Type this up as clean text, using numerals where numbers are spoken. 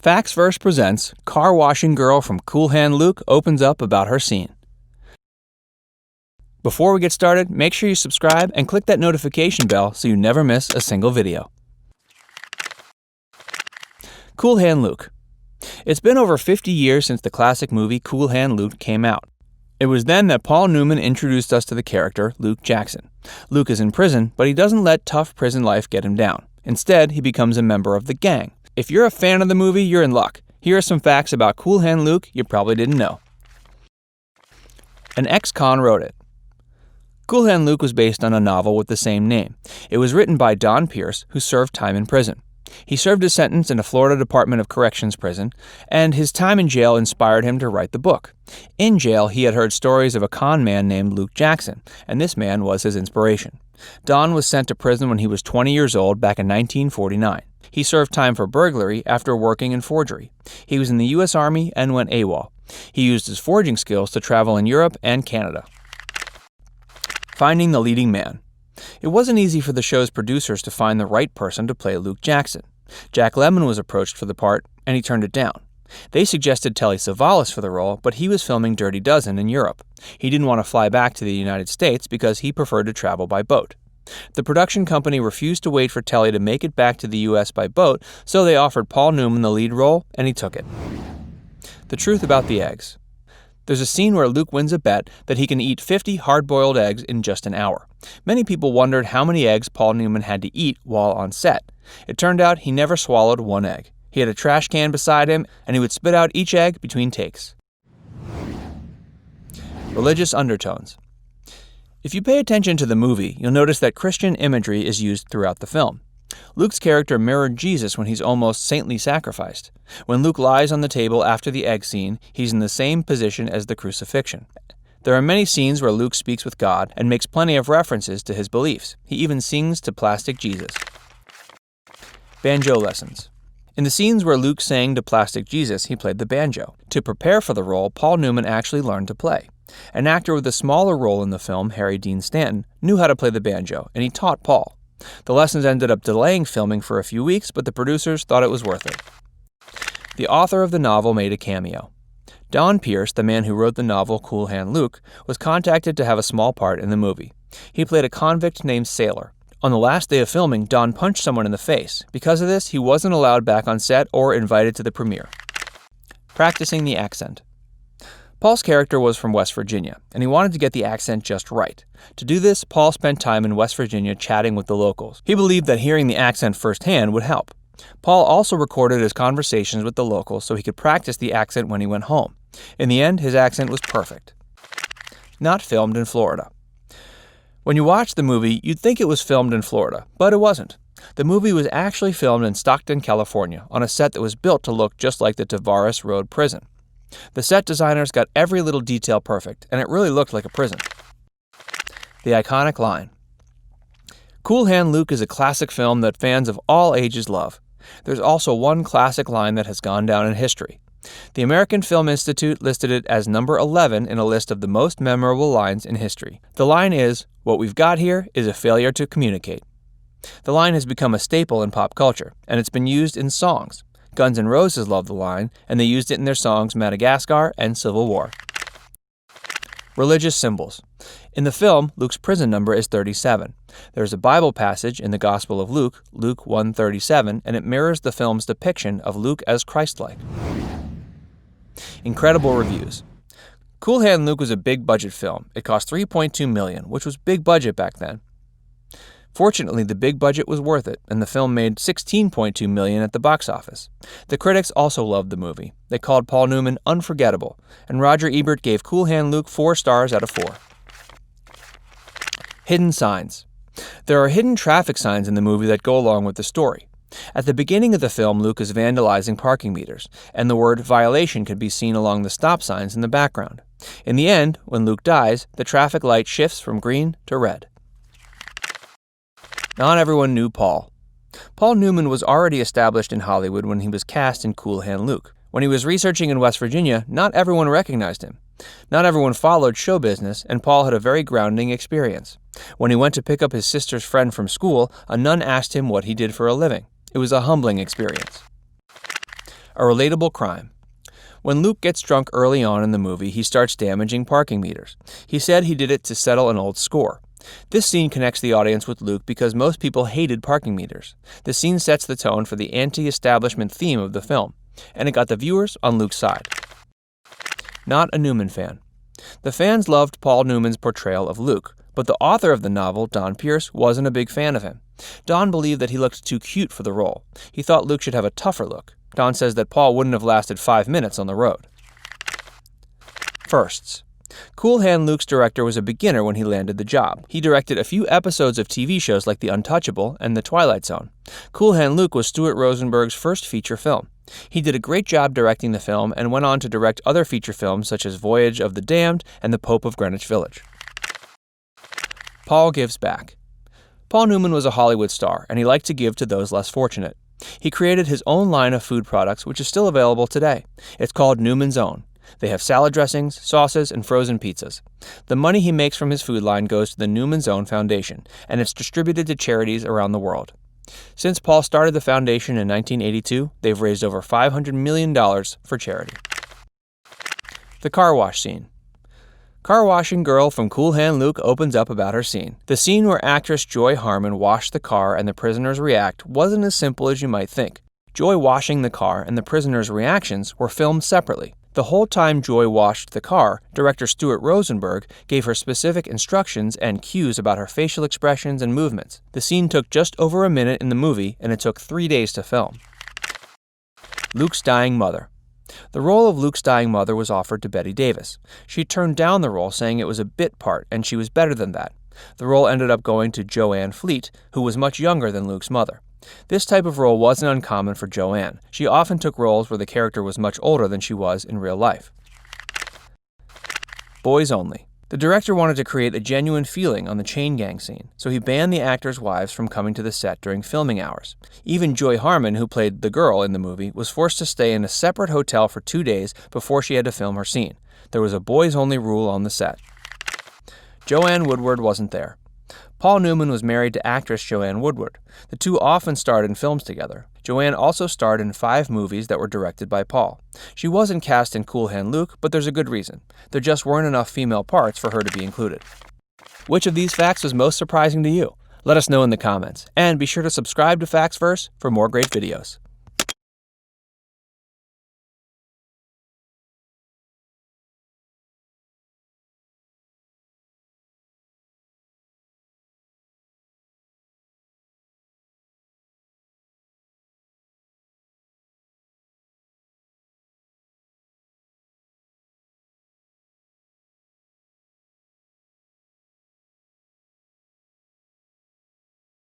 Facts Verse presents Car Washing Girl from Cool Hand Luke opens up about her scene. Before we get started, make sure you subscribe and click that notification bell so you never miss a single video. Cool Hand Luke. It's been over 50 years since the classic movie Cool Hand Luke came out. It was then that Paul Newman introduced us to the character Luke Jackson. Luke is in prison, but he doesn't let tough prison life get him down. Instead, he becomes a member of the gang. If you're a fan of the movie, you're in luck. Here are some facts about Cool Hand Luke you probably didn't know. An ex-con wrote it. Cool Hand Luke was based on a novel with the same name. It was written by Don Pierce, who served time in prison. He served his sentence in a Florida Department of Corrections prison, and his time in jail inspired him to write the book. In jail, he had heard stories of a con man named Luke Jackson, and this man was his inspiration. Don was sent to prison when he was 20 years old back in 1949. He served time for burglary after working in forgery. He was in the U.S. Army and went AWOL. He used his forging skills to travel in Europe and Canada. Finding the leading man. It wasn't easy for the show's producers to find the right person to play Luke Jackson. Jack Lemmon was approached for the part, and he turned it down. They suggested Telly Savalas for the role, but he was filming Dirty Dozen in Europe. He didn't want to fly back to the United States because he preferred to travel by boat. The production company refused to wait for Telly to make it back to the U.S. by boat, so they offered Paul Newman the lead role, and he took it. The truth about the eggs. There's a scene where Luke wins a bet that he can eat 50 hard-boiled eggs in just an hour. Many people wondered how many eggs Paul Newman had to eat while on set. It turned out he never swallowed one egg. He had a trash can beside him, and he would spit out each egg between takes. Religious undertones. If you pay attention to the movie, you'll notice that Christian imagery is used throughout the film. Luke's character mirrored Jesus when he's almost saintly sacrificed. When Luke lies on the table after the egg scene, he's in the same position as the crucifixion. There are many scenes where Luke speaks with God and makes plenty of references to his beliefs. He even sings to Plastic Jesus. Banjo lessons. In the scenes where Luke sang to Plastic Jesus, he played the banjo. To prepare for the role, Paul Newman actually learned to play. An actor with a smaller role in the film, Harry Dean Stanton, knew how to play the banjo, and he taught Paul. The lessons ended up delaying filming for a few weeks, but the producers thought it was worth it. The author of the novel made a cameo. Don Pierce, the man who wrote the novel Cool Hand Luke, was contacted to have a small part in the movie. He played a convict named Sailor. On the last day of filming, Don punched someone in the face. Because of this, he wasn't allowed back on set or invited to the premiere. Practicing the accent. Paul's character was from West Virginia, and he wanted to get the accent just right. To do this, Paul spent time in West Virginia chatting with the locals. He believed that hearing the accent firsthand would help. Paul also recorded his conversations with the locals so he could practice the accent when he went home. In the end, his accent was perfect. Not filmed in Florida. When you watch the movie, you'd think it was filmed in Florida, but it wasn't. The movie was actually filmed in Stockton, California, on a set that was built to look just like the Tavares Road prison. The set designers got every little detail perfect, and it really looked like a prison. The iconic line. Cool Hand Luke is a classic film that fans of all ages love. There's also one classic line that has gone down in history. The American Film Institute listed it as number 11 in a list of the most memorable lines in history. The line is, "What we've got here is a failure to communicate." The line has become a staple in pop culture, and it's been used in songs. Guns N' Roses loved the line, and they used it in their songs Madagascar and Civil War. Religious symbols. In the film, Luke's prison number is 37. There's a Bible passage in the Gospel of Luke, Luke 1:37, and it mirrors the film's depiction of Luke as Christ-like. Incredible reviews. Cool Hand Luke was a big-budget film. It cost $3.2 million, which was big budget back then. Fortunately, the big budget was worth it, and the film made $16.2 million at the box office. The critics also loved the movie. They called Paul Newman unforgettable, and Roger Ebert gave Cool Hand Luke 4 stars out of 4. Hidden signs. There are hidden traffic signs in the movie that go along with the story. At the beginning of the film, Luke is vandalizing parking meters, and the word violation can be seen along the stop signs in the background. In the end, when Luke dies, the traffic light shifts from green to red. Not everyone knew Paul. Paul Newman was already established in Hollywood when he was cast in Cool Hand Luke. When he was researching in West Virginia, not everyone recognized him. Not everyone followed show business, and Paul had a very grounding experience. When he went to pick up his sister's friend from school, a nun asked him what he did for a living. It was a humbling experience. A relatable crime. When Luke gets drunk early on in the movie, he starts damaging parking meters. He said he did it to settle an old score. This scene connects the audience with Luke because most people hated parking meters. The scene sets the tone for the anti-establishment theme of the film, and it got the viewers on Luke's side. Not a Newman fan. The fans loved Paul Newman's portrayal of Luke, but the author of the novel, Don Pierce, wasn't a big fan of him. Don believed that he looked too cute for the role. He thought Luke should have a tougher look. Don says that Paul wouldn't have lasted 5 minutes on the road. Firsts. Cool Hand Luke's director was a beginner when he landed the job. He directed a few episodes of TV shows like The Untouchable and The Twilight Zone. Cool Hand Luke was Stuart Rosenberg's first feature film. He did a great job directing the film and went on to direct other feature films such as Voyage of the Damned and The Pope of Greenwich Village. Paul gives back. Paul Newman was a Hollywood star, and he liked to give to those less fortunate. He created his own line of food products, which is still available today. It's called Newman's Own. They have salad dressings, sauces, and frozen pizzas. The money he makes from his food line goes to the Newman's Own Foundation, and it's distributed to charities around the world. Since Paul started the foundation in 1982, they've raised over $500 million for charity. The car wash scene. Car washing girl from Cool Hand Luke opens up about her scene. The scene where actress Joy Harmon washed the car and the prisoners react wasn't as simple as you might think. Joy washing the car and the prisoners' reactions were filmed separately. The whole time Joy washed the car, director Stuart Rosenberg gave her specific instructions and cues about her facial expressions and movements. The scene took just over a minute in the movie, and it took 3 days to film. Luke's dying mother. The role of Luke's dying mother was offered to Bette Davis. She turned down the role, saying it was a bit part, and she was better than that. The role ended up going to JOANNE Fleet, who was much younger than Luke's mother. This type of role wasn't uncommon for JOANNE. She often took roles where the character was much older than she was in real life. Boys only. The director wanted to create a genuine feeling on the chain gang scene, so he banned the actors' wives from coming to the set during filming hours. Even Joy Harmon, who played the girl in the movie, was forced to stay in a separate hotel for 2 days before she had to film her scene. There was a boys-only rule on the set. Joanne Woodward wasn't there. Paul Newman was married to actress Joanne Woodward. The two often starred in films together. Joanne also starred in 5 movies that were directed by Paul. She wasn't cast in Cool Hand Luke, but there's a good reason. There just weren't enough female parts for her to be included. Which of these facts was most surprising to you? Let us know in the comments. And be sure to subscribe to Facts Verse for more great videos.